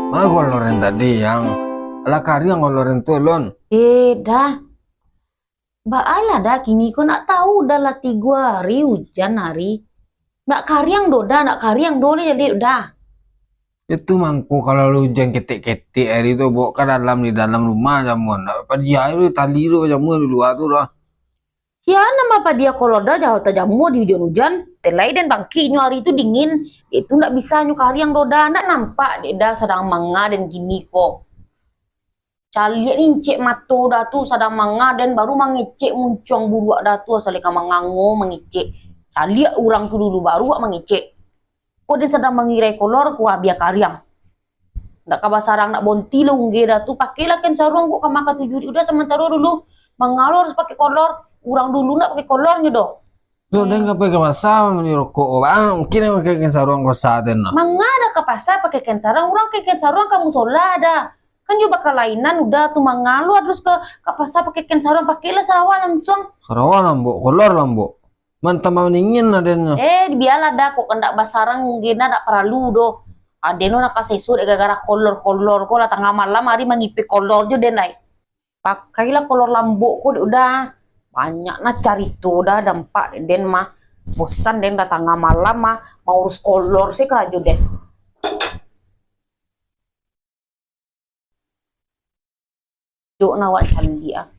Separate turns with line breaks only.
Mah kolorin tadi yang ala kari yang kolorin tuh lon.
Dah. Mbak ala dah kini kau nak tahu dah latih gua hari hujan hari. Nak kariang doda, nak kariang dole jadi udah.
Itu mangku kalau lu hujan ketik-ketik hari itu bawa ke dalam di dalam rumah jamuan. Apa dia itu tali itu jamuan di luar tuh lah.
Ya nama apa dia kalau dah jauh jamu di hujan-hujan. Telai dan bangki hari itu dingin. Itu ndak bisa nyu kariang doda. Ndak nampak dia dah sedang manga dan gini kok. Caliak incek mato dah tu sedang manga dan baru mengecek muncung buruak dah tu asal ka mangango mengecek. Caliak orang tu dulu baru mengecek. Kok dia sedang mengirai kolor kuah biar kariang. Ndak kabar sarang nak bonti lungge dah tu pakailah kan sarung kok kamaka tujuh udah sementara dulu mengalor pakai kolor. Orang dulu nak pakai kolornya doh.
Tuh dan kapan ke pasar menyerokok bang mungkin yang kayak sarung kosa den no.
Mangada ke pasar pakai kain sarung, orang pakai kain sarung kamu sola ada. Kan juga bakal lainan udah tuh mangalu terus ke pasar pakai kain sarung pakailah sarawan langsung.
Sarawan lambo kolor lambo. Mantap maningin adennya.
Dibiarlah dah kok kendak basarang gena dak perlu doh. Adeno nak kasih sur gara-gara kolor-kolor kok lah tengah malam hari mengipi kolor jo den lai. Pakailah kolor lambok kok udah banyak nah cari tuh udah dampak den mah bosan den datang tengah malam mah mau urus kolor sih kerajo den. Jo nawak candi ah.